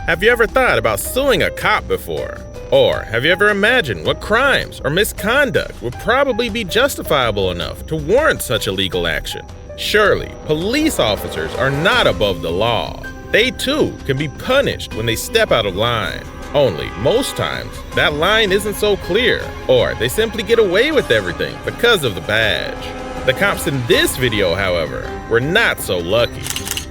Have you ever thought about suing a cop before? Or have you ever imagined what crimes or misconduct would probably be justifiable enough to warrant such a legal action? Surely, police officers are not above the law. They too can be punished when they step out of line. Only, most times, that line isn't so clear, or they simply get away with everything because of the badge. The cops in this video, however, were not so lucky.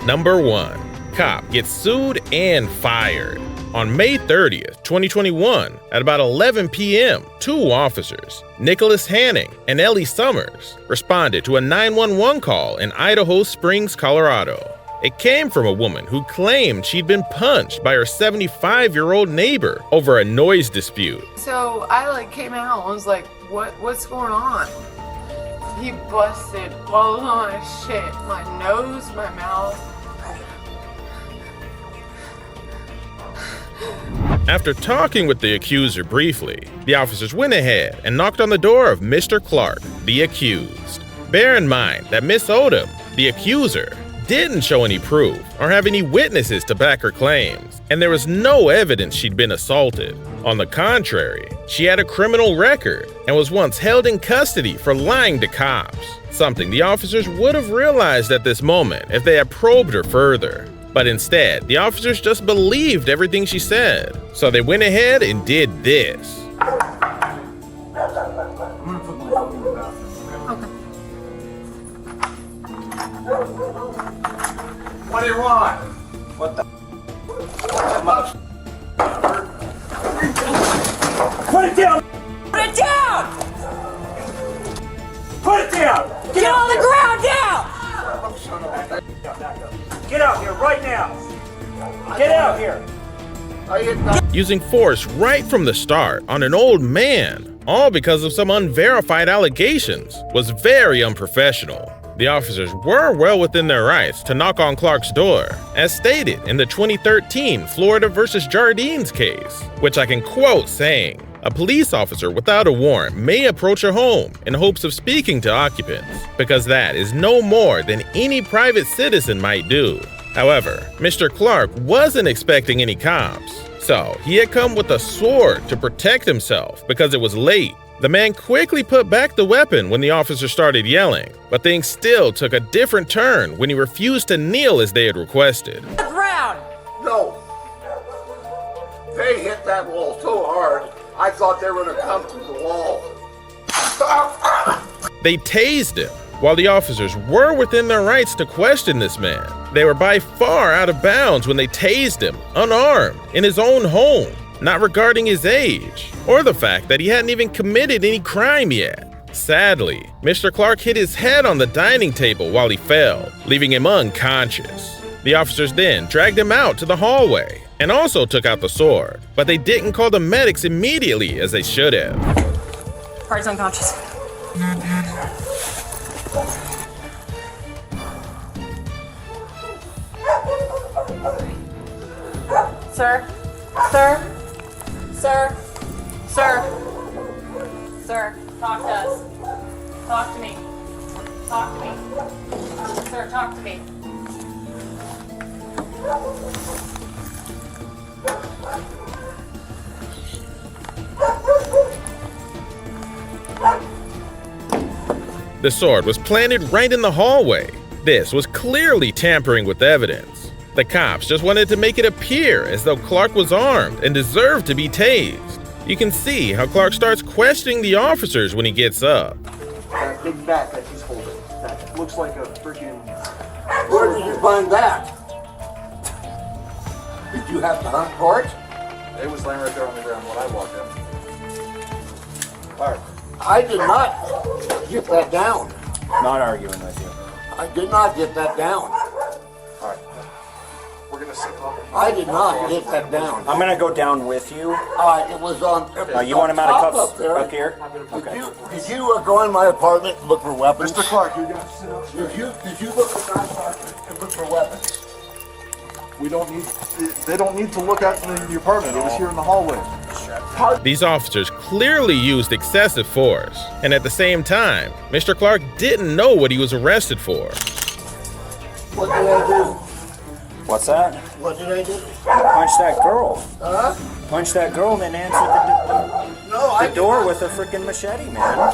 Number 1. Cop gets sued and fired. On May 30th, 2021, at about 11 p.m., 2 officers, Nicholas Hanning and Ellie Summers, responded to a 911 call in Idaho Springs, Colorado. It came from a woman who claimed she'd been punched by her 75-year-old neighbor over a noise dispute. So I came out and was like, what's going on? He busted all of my shit, my nose, my mouth. After talking with the accuser briefly, the officers went ahead and knocked on the door of Mr. Clark, the accused. Bear in mind that Miss Odom, the accuser, didn't show any proof or have any witnesses to back her claims, and there was no evidence she'd been assaulted. On the contrary, she had a criminal record and was once held in custody for lying to cops, something the officers would have realized at this moment if they had probed her further. But instead, the officers just believed everything she said, so they went ahead and did this. What do you want? What the? Put it down! Put it down! Put it down! Get on the ground down! Get out here right now! Get out here! Using force right from the start on an old man, all because of some unverified allegations, was very unprofessional. The officers were well within their rights to knock on Clark's door, as stated in the 2013 Florida versus Jardines case, which I can quote saying, "A police officer without a warrant may approach a home in hopes of speaking to occupants, because that is no more than any private citizen might do." However, Mr. Clark wasn't expecting any cops, so he had come with a sword to protect himself because it was late. The man quickly put back the weapon when the officer started yelling, but things still took a different turn when he refused to kneel as they had requested. The ground! No. They hit that wall so hard, I thought they were going to come through the wall. They tased him. While the officers were within their rights to question this man, they were by far out of bounds when they tased him, unarmed, in his own home, not regarding his age, or the fact that he hadn't even committed any crime yet. Sadly, Mr. Clark hit his head on the dining table while he fell, leaving him unconscious. The officers then dragged him out to the hallway and also took out the sword, but they didn't call the medics immediately as they should have. Party's unconscious. Sir? Sir? Sir? Sir? Sir, talk to us. Talk to me. Talk to me. Sir, talk to me. The sword was planted right in the hallway. This was clearly tampering with evidence. The cops just wanted to make it appear as though Clark was armed and deserved to be tased. You can see how Clark starts questioning the officers when he gets up. That big bat that he's holding. That looks like a freaking... Where did you find that? Did you have to hunt for it? It was laying right there on the ground when I walked in. All right. I did not get that down. Not arguing with you. I did not get that down. All right. We're gonna sit up. I did not get that down. I'm gonna go down with you. It was on. You want him out of top cuffs up there. up here? Okay. Did you go in my apartment and look for weapons? Mr. Clark, you're gonna sit up. Did you look at my apartment and look for weapons? We don't need. They don't need to look out in the apartment. It was here in the hallway. These officers clearly used excessive force, and at the same time, Mr. Clark didn't know what he was arrested for. What did I do? What's that? What did I do? Punch that girl. Huh? Punch that girl and then answer No, the door with a freaking machete, man. All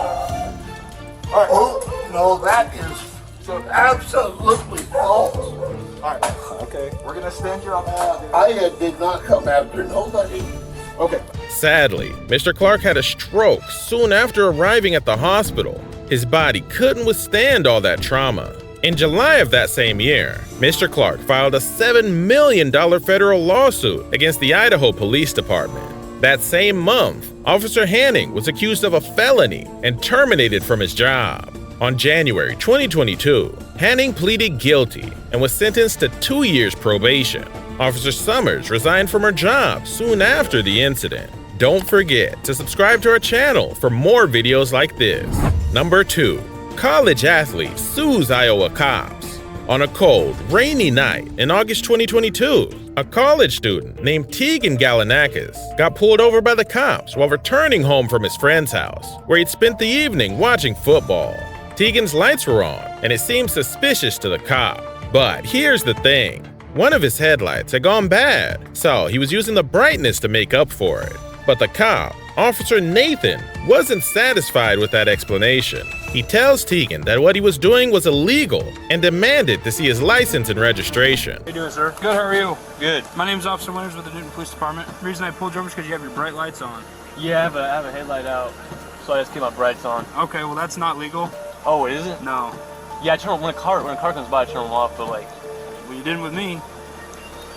right. Oh, no, that is absolutely false. All right, Okay. we're gonna stand here on I did not come after nobody. Okay. Sadly, Mr. Clark had a stroke soon after arriving at the hospital. His body couldn't withstand all that trauma. In July of that same year, Mr. Clark filed a $7 million federal lawsuit against the Idaho Police Department. That same month, Officer Hanning was accused of a felony and terminated from his job. On January 2022, Hanning pleaded guilty and was sentenced to 2 years probation. Officer Summers resigned from her job soon after the incident. Don't forget to subscribe to our channel for more videos like this. Number 2. College athlete sues Iowa cops. On a cold, rainy night in August 2022, a college student named Tegan Galanakis got pulled over by the cops while returning home from his friend's house, where he'd spent the evening watching football. Tegan's lights were on, and it seemed suspicious to the cop. But here's the thing. One of his headlights had gone bad, so he was using the brightness to make up for it. But the cop, Officer Nathan, wasn't satisfied with that explanation. He tells Tegan that what he was doing was illegal and demanded to see his license and registration. How you doing, sir? Good, how are you? Good. My name's Officer Winters with the Newton Police Department. The reason I pulled you over is because you have your bright lights on. Yeah, I have a headlight out, so I just keep my brights on. Okay, well that's not legal. Oh, is it? No. Yeah, I turn them when a car comes by, I turn them off. But like, Well, you didn't with me.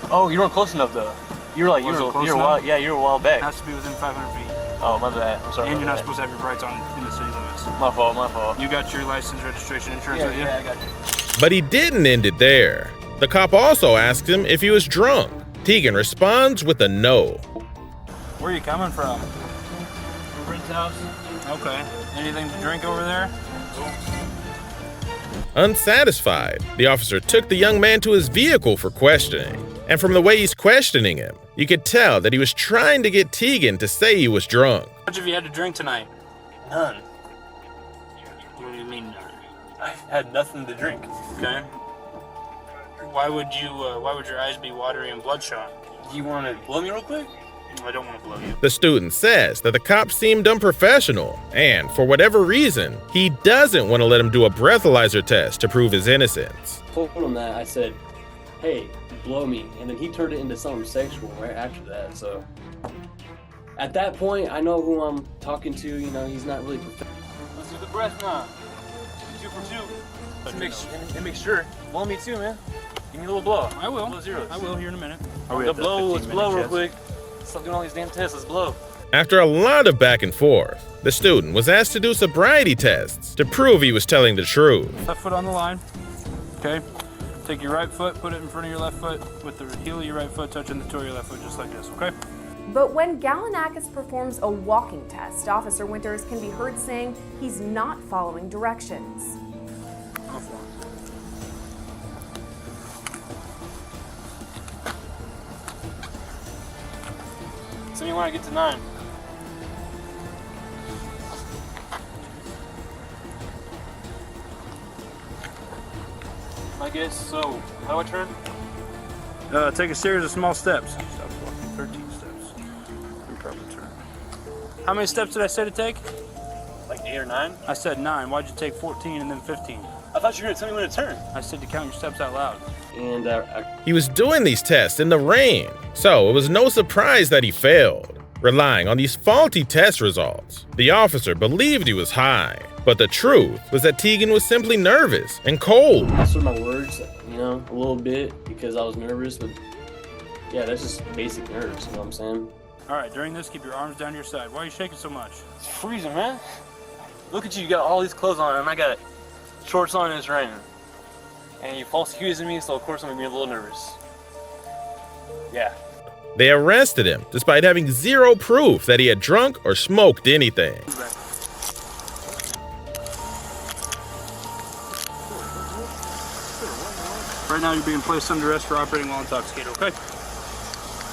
oh, you weren't close enough though. You were like, you Wasn't were close a enough? while, yeah, you were a while It back. has to be within 500 feet. Oh, my bad. I'm sorry. And you're not about supposed to have your brights on in the city limits. that. My fault. My fault. You got your license, registration, insurance Yeah, with you? yeah, I got you. But he didn't end it there. The cop also asked him if he was drunk. Tegan responds with a no. Where are you coming from? Friend's house. Okay. Anything to drink over there? Unsatisfied, the officer took the young man to his vehicle for questioning. And from the way he's questioning him, you could tell that he was trying to get Tegan to say he was drunk. How much have you had to drink tonight? None. What do you mean none? I had nothing to drink. Okay. Why would your eyes be watery and bloodshot? Do you want to blow me real quick? I don't want to blow you. The student says that the cop seemed unprofessional, and for whatever reason, he doesn't want to let him do a breathalyzer test to prove his innocence. Told him that. I said, hey, blow me. And then he turned it into something sexual right after that. So at that point, I know who I'm talking to. You know, he's not really professional. Let's do the breath now. 2 for 2. Make sure. Blow me too, man. Give me a little blow. I will. Blow zeros. I will here in a minute. Let's blow real quick. Stop doing all these damn tests. Let's blow. After a lot of back and forth, the student was asked to do sobriety tests to prove he was telling the truth. Left foot on the line. Okay. Take your right foot, put it in front of your left foot, with the heel of your right foot touching the toe of your left foot, just like this, okay? But when Galanakis performs a walking test, Officer Winters can be heard saying he's not following directions. So you want to get to 9. I guess so. How do I turn? Take a series of small steps. Stop walking. 13 steps. Improper turn. How many steps did I say to take? Like 8 or 9? I said 9. Why'd you take 14 and then 15? I thought you were going to tell me when to turn. I said to count your steps out loud. And He was doing these tests in the rain, so it was no surprise that he failed. Relying on these faulty test results, the officer believed he was high, but the truth was that Tegan was simply nervous and cold. I slurred my words, you know, a little bit because I was nervous. But yeah, that's just basic nerves, you know what I'm saying? All right, during this, keep your arms down your side. Why are you shaking so much? It's freezing, man. Look at you. You got all these clothes on, and I got shorts on and it's raining. And you false accusing me, so of course I'm going to be a little nervous. Yeah. They arrested him despite having zero proof that he had drunk or smoked anything. Right now, you're being placed under arrest for operating while intoxicated, okay?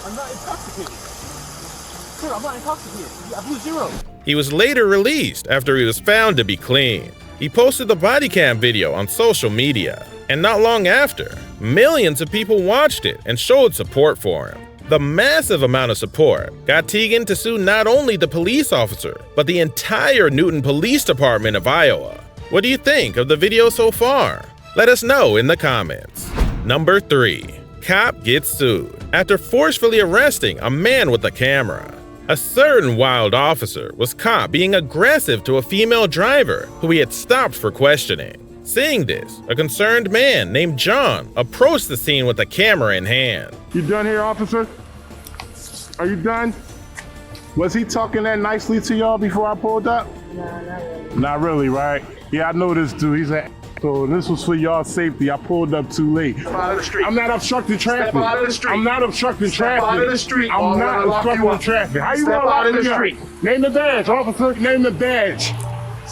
I'm not intoxicated. Sir, I'm not intoxicated. I blew 0. He was later released after he was found to be clean. He posted the body cam video on social media, and not long after, Millions of people watched it and showed support for him. The massive amount of support got Teagan to sue not only the police officer, but the entire Newton Police Department of Iowa. What do you think of the video so far? Let us know in the comments. Number 3. Cop gets sued after forcefully arresting a man with a camera. A certain wild officer was caught being aggressive to a female driver who he had stopped for questioning. Seeing this, a concerned man named John approached the scene with a camera in hand. You done here, officer? Are you done? Was he talking that nicely to y'all before I pulled up? No, not really. Not really, right? Yeah, I know this dude. He's a so this was for y'all safety. I pulled up too late. Step out of the street. I'm not obstructing traffic. Step out of the street. I'm not obstructing Step traffic. out of the street. I'm not obstructing traffic. How you Step gonna out of lock the me up? street. Name the badge, officer. Name the badge.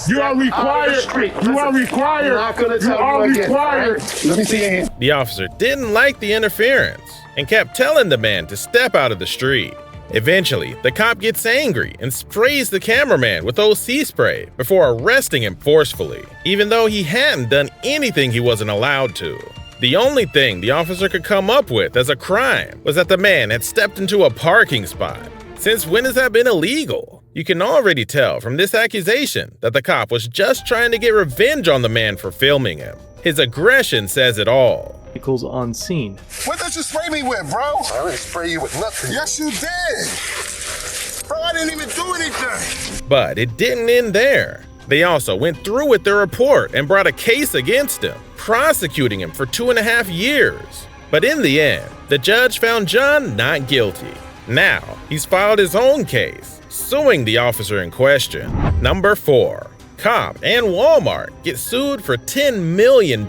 You are required. You are required. You are required. Let me see your hands. The officer didn't like the interference and kept telling the man to step out of the street. Eventually, the cop gets angry and sprays the cameraman with OC spray before arresting him forcefully, even though he hadn't done anything he wasn't allowed to. The only thing the officer could come up with as a crime was that the man had stepped into a parking spot. Since when has that been illegal? You can already tell from this accusation that the cop was just trying to get revenge on the man for filming him. His aggression says it all. Vehicles on scene. What did you spray me with, bro? I didn't spray you with nothing. Yes, you did. Bro, I didn't even do anything. But it didn't end there. They also went through with the report and brought a case against him, prosecuting him for 2.5 years. But in the end, the judge found John not guilty. Now, he's filed his own case, suing the officer in question. Number 4. Cop and Walmart get sued for $10 million.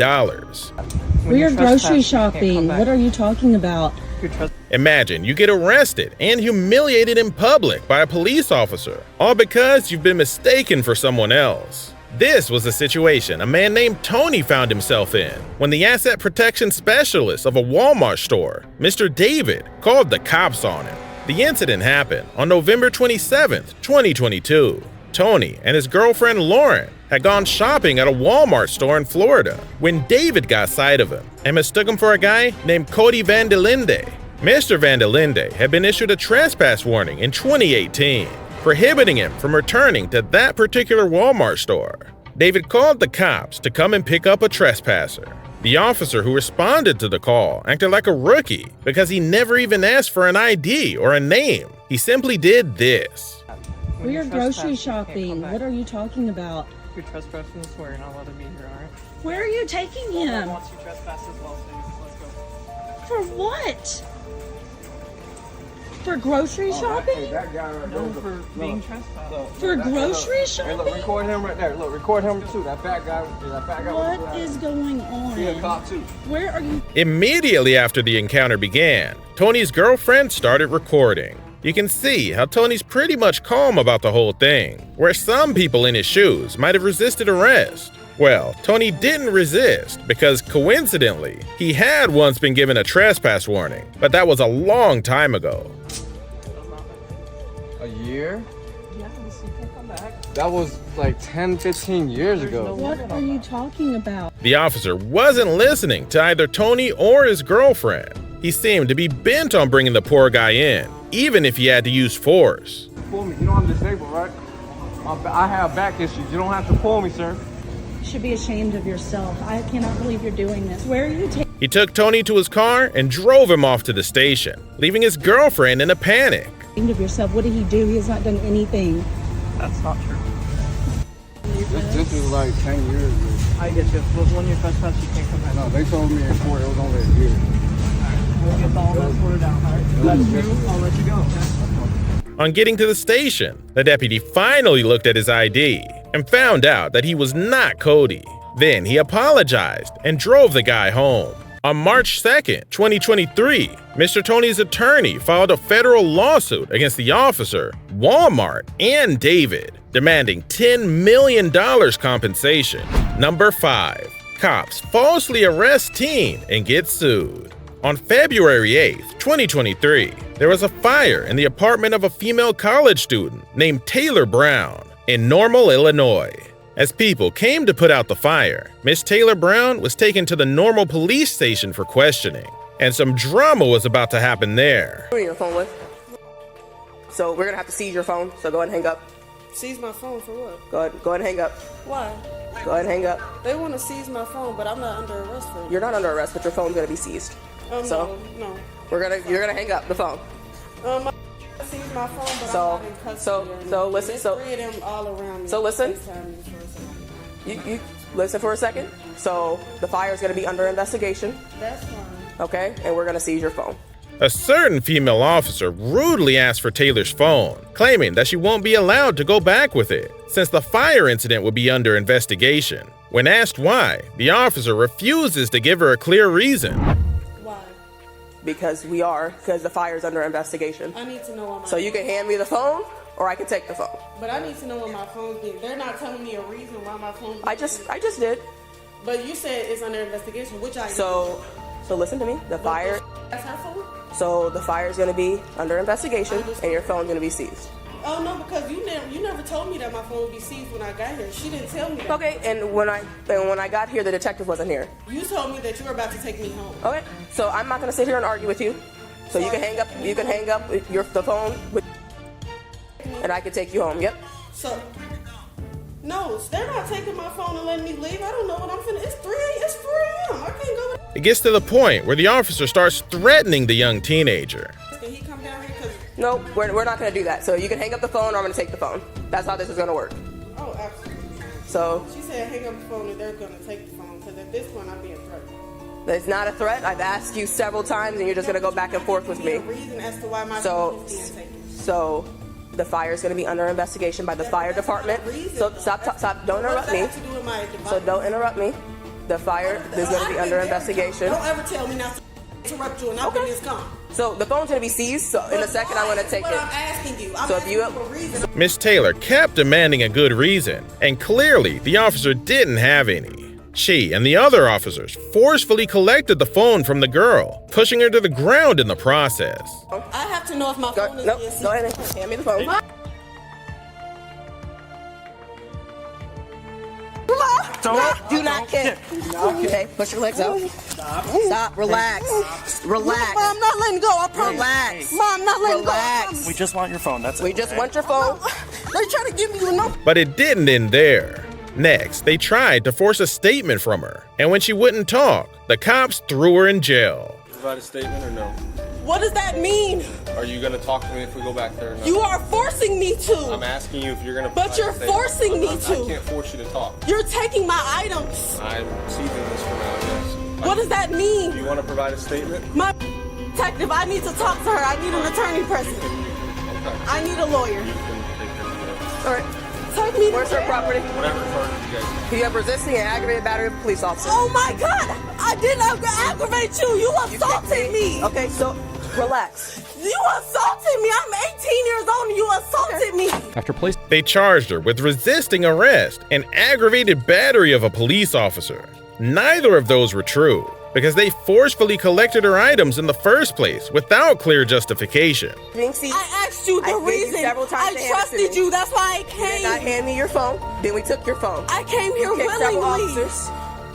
We are grocery shopping. What are you talking about? Imagine you get arrested and humiliated in public by a police officer, all because you've been mistaken for someone else. This was a situation a man named Tony found himself in when the asset protection specialist of a Walmart store, Mr. David, called the cops on him. The incident happened on November 27, 2022. Tony and his girlfriend Lauren had gone shopping at a Walmart store in Florida when David got sight of him and mistook him for a guy named Cody Van de Linde. Mr. Van de Linde had been issued a trespass warning in 2018, prohibiting him from returning to that particular Walmart store. David called the cops to come and pick up a trespasser. The officer who responded to the call acted like a rookie because he never even asked for an ID or a name. He simply did this. We are grocery shopping. What are you talking about? You're trespassing, so you're not allowed to be here, alright? Where are you taking him? Once you trespass as well, so let's go. For what? For grocery shopping? Hey, that guy right there. No, for being trespassed. For grocery shopping? Hey, look, record him right there. Look, record him too. That fat guy. What is going on? See a cop too. Where are you? Immediately after the encounter began, Tony's girlfriend started recording. You can see how Tony's pretty much calm about the whole thing, where some people in his shoes might have resisted arrest. Well, Tony didn't resist because coincidentally, he had once been given a trespass warning, but that was a long time ago. A year? Yeah, you can come back. That was like 10, 15 years ago. What are you talking about? The officer wasn't listening to either Tony or his girlfriend. He seemed to be bent on bringing the poor guy in, even if he had to use force. Pull me. You know I'm disabled, right? I have back issues. You don't have to pull me, sir. You should be ashamed of yourself. I cannot believe you're doing this. Where are you taking? He took Tony to his car and drove him off to the station, leaving his girlfriend in a panic. Ashamed of yourself. What did he do? He has not done anything. That's not true. This was like 10 years ago. I get you. When you're trespassed, you can't come back. No, they told me in court it was only a year. We'll get all that sorted out, alright? That's you. I'll let you go, okay? On getting to the station, the deputy finally looked at his ID and found out that he was not Cody. Then he apologized and drove the guy home. On March 2nd, 2023, Mr. Tony's attorney filed a federal lawsuit against the officer, Walmart, and David, demanding $10 million compensation. Number 5. Cops falsely arrest teen and get sued. On February 8th, 2023, there was a fire in the apartment of a female college student named Taylor Brown in Normal, Illinois. As people came to put out the fire, Miss Taylor Brown was taken to the Normal police station for questioning, and some drama was about to happen there. Who are you on the phone with? So we're gonna have to seize your phone, so go ahead and hang up. Seize my phone for what? Go ahead and hang up. Why? Go ahead and hang up. They want to seize my phone, but I'm not under arrest for it. You're not under arrest, but your phone's gonna be seized. So no. you're gonna hang up the phone. I seized my phone, but I'm not in custody. So listen. There's three of them all around me. So listen. FaceTime me for a second. You listen for a second. So the fire is gonna be under investigation. That's fine. Okay, and we're gonna seize your phone. A certain female officer rudely asked for Taylor's phone, claiming that she won't be allowed to go back with it, since the fire incident would be under investigation. When asked why, the officer refuses to give her a clear reason. Why? Because the fire is under investigation. I need to know what my So you can hand me the phone, or I can take the phone. But I need to know what my phone's being. They're not telling me a reason why my phone's I just did. But you said it's under investigation, which I So listen to me. The fire. That's her phone? So the fire is going to be under investigation, and your phone's going to be seized. Oh no, because you never told me that my phone would be seized when I got here. She didn't tell me that. Okay, and when I got here, the detective wasn't here. You told me that you were about to take me home. Okay, so I'm not going to sit here and argue with you. So you can hang up. You can hang up the phone, and I can take you home. Yep. So. No, they're not taking my phone and letting me leave. I don't know what I'm finna. It's 3 a.m. I can't go. It gets to the point where the officer starts threatening the young teenager. Can he come down here? No, we're not going to do that. So you can hang up the phone, or I'm going to take the phone. That's how this is going to work. Oh, absolutely. So she said hang up the phone and they're going to take the phone because at this point I'm being threatened. It's not a threat. I've asked you several times, and you're just going to go back and forth with me. A reason as to why my phone is being taken. So the fire is going to be under investigation by the fire department. So stop. Don't interrupt me. So don't interrupt me. The fire is going to be under investigation. Don't ever tell me not to interrupt you and I'll be miscom. So the phone's going to be seized. So in a second, I'm going to take it. I'm asking you. So if you Miss Taylor kept demanding a good reason, and clearly the officer didn't have any. She and the other officers forcefully collected the phone from the girl, pushing her to the ground in the process. I have to know if my phone is being seized. Go ahead and hand me the phone. Do not kick. Okay, push your legs out. Stop. Relax. Relax. Mom, I'm not letting go. I promise. Relax. Mom, I'm not letting Relax. We just want your phone. That's it. We just want your phone. They're trying to give me enough. But it didn't end there. Next, they tried to force a statement from her, and when she wouldn't talk, the cops threw her in jail. Provide a statement or no? What does that mean? Are you going to talk to me if we go back there or no? You are forcing me to. I'm asking you if you're going to. But you're forcing me to. I can't force you to talk. You're taking my items. I'm seizing this for now, yes. What does that mean? Do you want to provide a statement? My detective, I need to talk to her. I need an attorney present. Okay. I need a lawyer. You can take her. All right. Take me. Where's her property? Whatever charges you guys have. You have resisting and aggravated battery of a police officer. Oh my God! I didn't aggravate you. You assaulted me. Okay, so relax. You assaulted me. I'm 18 years old and you assaulted me. After they charged her with resisting arrest and aggravated battery of a police officer. Neither of those were true, because they forcefully collected her items in the first place without clear justification. I asked you the reason. I trusted you. That's why I came. You did not hand me your phone. Then we took your phone. I came here willingly.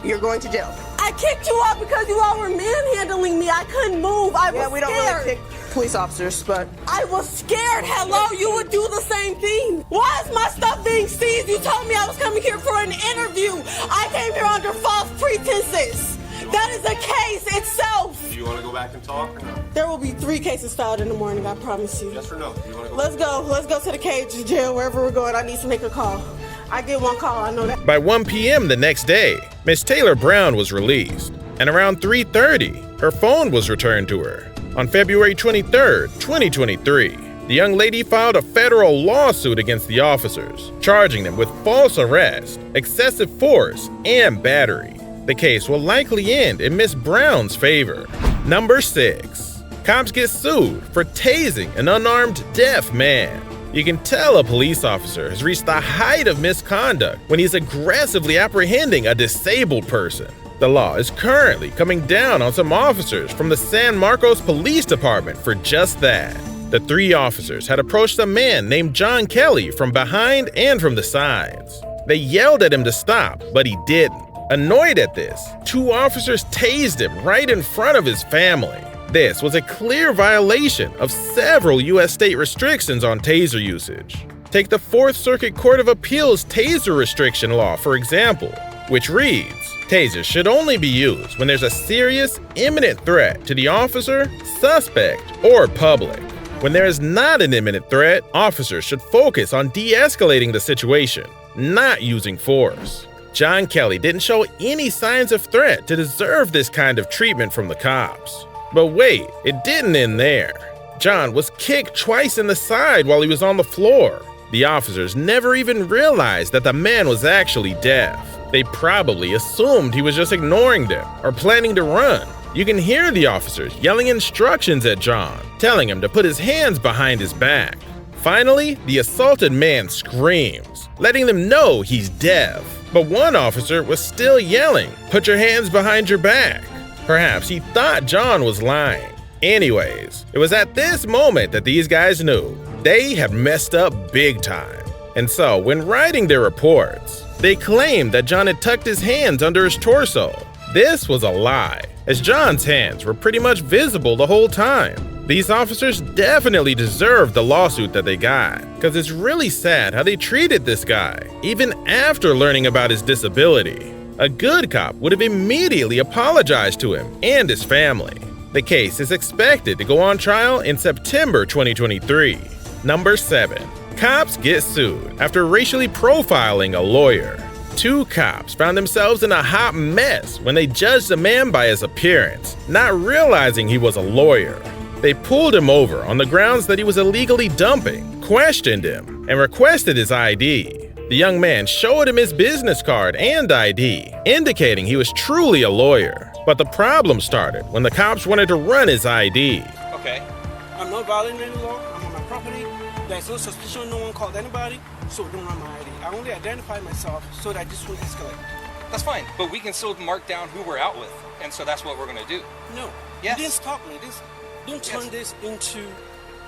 You're going to jail. I kicked you out because you all were manhandling me. I couldn't move. I was scared. We don't really kick police officers, but I was scared. Hello, you would do the same thing. Why is my stuff being seized? You told me I was coming here for an interview. I came here under false pretenses. That is the case itself. Do you want to go back and talk or no? There will be 3 cases filed in the morning, I promise you. Yes or no? Do you want to go? Let's go to the cage jail, wherever we're going. I need to make a call. I get one call, I know that. By 1 p.m. the next day, Miss Taylor Brown was released, and around 3:30, her phone was returned to her. On February 23, 2023, the young lady filed a federal lawsuit against the officers, charging them with false arrest, excessive force, and battery. The case will likely end in Miss Brown's favor. Number 6. Cops get sued for tasing an unarmed deaf man. You can tell a police officer has reached the height of misconduct when he's aggressively apprehending a disabled person. The law is currently coming down on some officers from the San Marcos Police Department for just that. The 3 officers had approached a man named John Kelly from behind and from the sides. They yelled at him to stop, but he didn't. Annoyed at this, 2 officers tased him right in front of his family. This was a clear violation of several U.S. state restrictions on taser usage. Take the 4th Circuit Court of Appeals taser restriction law, for example, which reads, tasers should only be used when there's a serious, imminent threat to the officer, suspect, or public. When there is not an imminent threat, officers should focus on de-escalating the situation, not using force. John Kelly didn't show any signs of threat to deserve this kind of treatment from the cops. But wait, it didn't end there. John was kicked twice in the side while he was on the floor. The officers never even realized that the man was actually deaf. They probably assumed he was just ignoring them or planning to run. You can hear the officers yelling instructions at John, telling him to put his hands behind his back. Finally, the assaulted man screams, letting them know he's deaf. But one officer was still yelling, "Put your hands behind your back." Perhaps he thought John was lying. Anyways, it was at this moment that these guys knew they had messed up big time. And so, when writing their reports, they claimed that John had tucked his hands under his torso. This was a lie, as John's hands were pretty much visible the whole time. These officers definitely deserved the lawsuit that they got, because it's really sad how they treated this guy, even after learning about his disability. A good cop would have immediately apologized to him and his family. The case is expected to go on trial in September 2023. Number 7. Cops get sued after racially profiling a lawyer. 2 cops found themselves in a hot mess when they judged a man by his appearance, not realizing he was a lawyer. They pulled him over on the grounds that he was illegally dumping, questioned him, and requested his ID. The young man showed him his business card and ID, indicating he was truly a lawyer. But the problem started when the cops wanted to run his ID. Okay. I'm not violating any law. I'm on my property. There's no suspicion. No one called anybody, so don't run my ID. I only identify myself so that this won't escalate. That's fine, but we can still mark down who we're out with, and so that's what we're going to do. No. Yes. You didn't stop me. Don't turn this into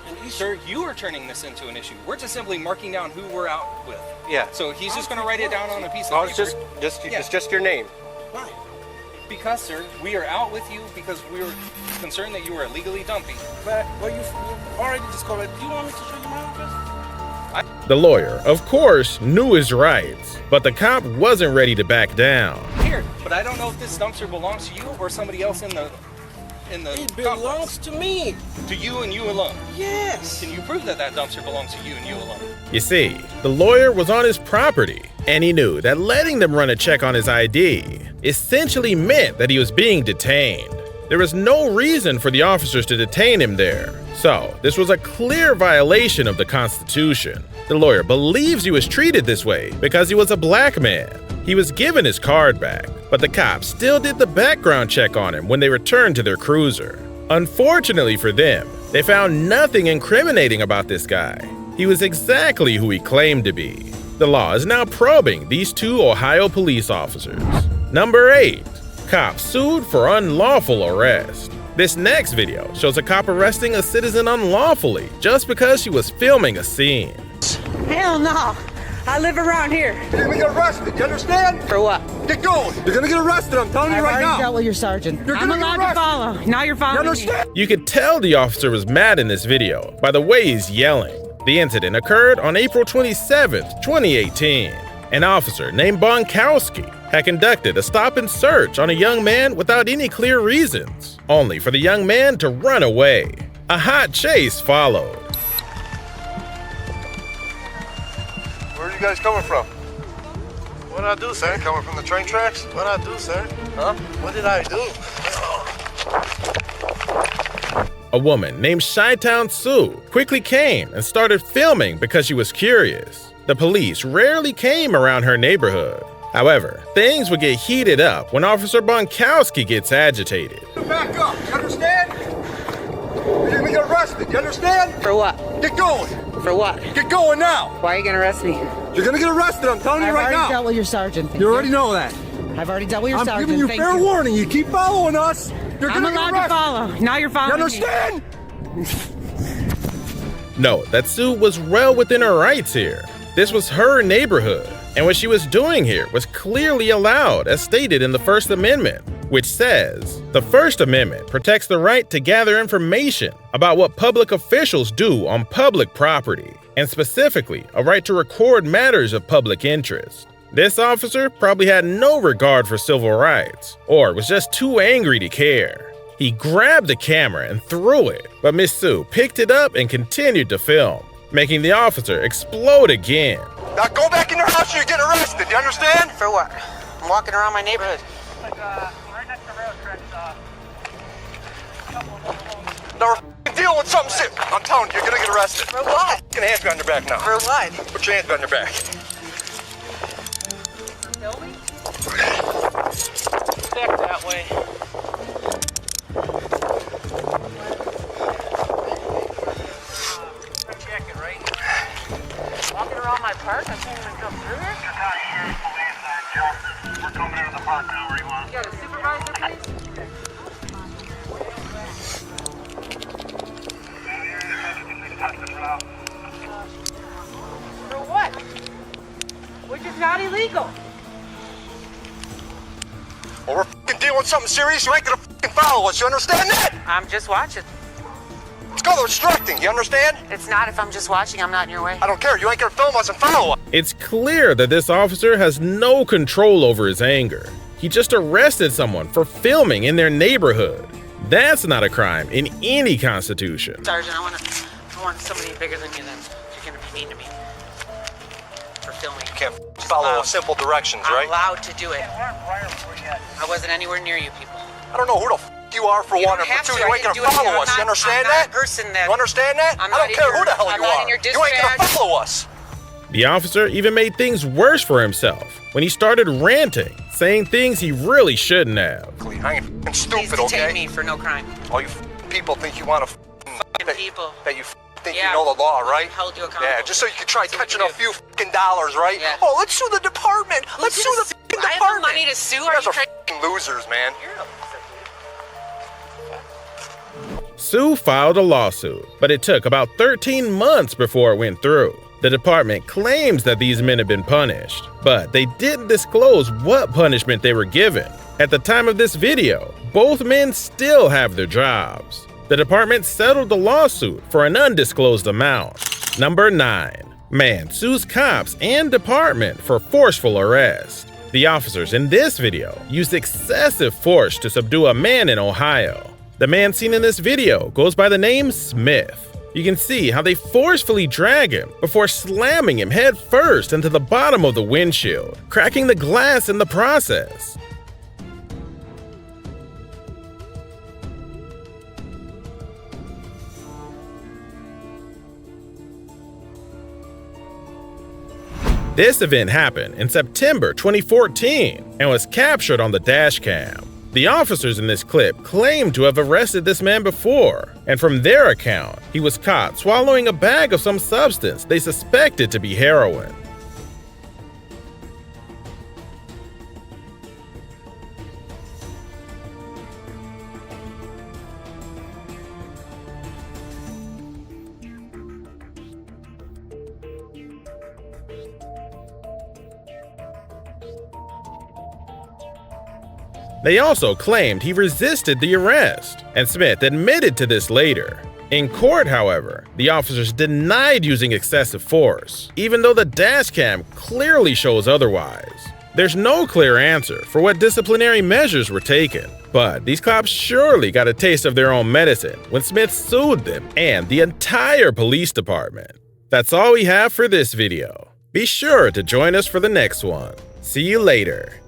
an issue. Sir, you are turning this into an issue. We're just simply marking down who we're out with. Yeah. So he's just going to write it down on a piece of paper. It's just your name. Why? Because, sir, we are out with you because we were concerned that you were illegally dumping. But you already discovered. Do you want me to show you my address? The lawyer, of course, knew his rights, but the cop wasn't ready to back down. Here, but I don't know if this dumpster belongs to you or somebody else in the It belongs to me. To you and you alone? Yes. Can you prove that that dumpster belongs to you and you alone? You see, the lawyer was on his property, and he knew that letting them run a check on his ID essentially meant that he was being detained. There was no reason for the officers to detain him there, so this was a clear violation of the Constitution. The lawyer believes he was treated this way because he was a black man. He was given his card back, but the cops still did the background check on him when they returned to their cruiser. Unfortunately for them, they found nothing incriminating about this guy. He was exactly who he claimed to be. The law is now probing these 2 Ohio police officers. Number 8. Cop sued for unlawful arrest. This next video shows a cop arresting a citizen unlawfully just because she was filming a scene. Hell no. I live around here. You're gonna get arrested, you understand? For what? Get going. You're gonna get arrested, I'm telling you right now. I've already dealt with your sergeant. You're I'm gonna get allowed to arrested. follow. Now you're following You me. understand? You could tell the officer was mad in this video by the way he's yelling. The incident occurred on April 27th, 2018. An officer named Bonkowski had conducted a stop and search on a young man without any clear reasons, only for the young man to run away. A hot chase followed. Where are you guys coming from? What did I do, sir? Coming from the train tracks? What did I do, sir? Huh? What did I do? A woman named Chi-Town Sue quickly came and started filming because she was curious. The police rarely came around her neighborhood. However, things would get heated up when Officer Bonkowski gets agitated. Back up, you understand? You're gonna get arrested, you understand? For what? Get going. For what? Get going now. Why are you gonna arrest me? You're gonna get arrested, I'm telling you right I've now. already dealt with your sergeant. You already know that. I've already dealt with your I'm sergeant. giving you Thank fair warning. You keep following us, you're I'm gonna allowed get to arrested. follow. Now you're following You understand? Note that Sue was well within her rights here. This was her neighborhood, And what she was doing here was clearly allowed as stated in the First Amendment, which says, "The First Amendment protects the right to gather information about what public officials do on public property, and specifically a right to record matters of public interest." This officer probably had no regard for civil rights, or was just too angry to care. He grabbed the camera and threw it, but Miss Sue picked it up and continued to film, making the officer explode again. Now go back in your house or you're getting arrested, you understand? For what? I'm walking around my neighborhood. Right next to the rail tracks, Now we're dealing with something serious. I'm telling you, you're gonna get arrested. For what? Put your hands behind your back now. For what? Put your hands behind your back. Back that way. Walking around my park, I can't even come through here. We're coming into the park now where you want. You got a supervisor, please? For what? Which is not illegal. Well, we're f***ing dealing with something serious. You ain't gonna f***ing follow us. You understand that? I'm just watching. It's called obstructing. You understand? It's not if I'm just watching. I'm not in your way. I don't care. You ain't gonna film us and follow us. It's clear that this officer has no control over his anger. He just arrested someone for filming in their neighborhood. That's not a crime in any constitution. Sergeant, I want somebody bigger than you then. You're gonna be mean to me. For filming. You can't follow simple directions, right? I'm allowed to do it. I wasn't anywhere near you people. I don't know who the f*** you are for one, and for two, you ain't gonna follow us. You understand that? You understand that? I don't care who the hell you are. You ain't gonna follow us. The officer even made things worse for himself when he started ranting, saying things he really shouldn't have. I ain't f***ing stupid, Please detain okay? me for no crime. All you people think you want to People. that you think you know the law, right? Hold you accountable. Yeah, just so you can try touching a few f***ing dollars, right? Yeah. Oh, let's sue the department. Let's sue the f***ing I department. have no money to sue. You guys are f***ing losers, man. Sue filed a lawsuit, but it took about 13 months before it went through. The department claims that these men have been punished, but they didn't disclose what punishment they were given. At the time of this video, both men still have their jobs. The department settled the lawsuit for an undisclosed amount. Number 9. Man sues cops and department for forceful arrest. The officers in this video used excessive force to subdue a man in Ohio. The man seen in this video goes by the name Smith. You can see how they forcefully drag him before slamming him head first into the bottom of the windshield, cracking the glass in the process. This event happened in September 2014 and was captured on the dash cam. The officers in this clip claim to have arrested this man before, and from their account, he was caught swallowing a bag of some substance they suspected to be heroin. They also claimed he resisted the arrest, and Smith admitted to this later. In court, however, the officers denied using excessive force, even though the dash cam clearly shows otherwise. There's no clear answer for what disciplinary measures were taken, but these cops surely got a taste of their own medicine when Smith sued them and the entire police department. That's all we have for this video. Be sure to join us for the next one. See you later.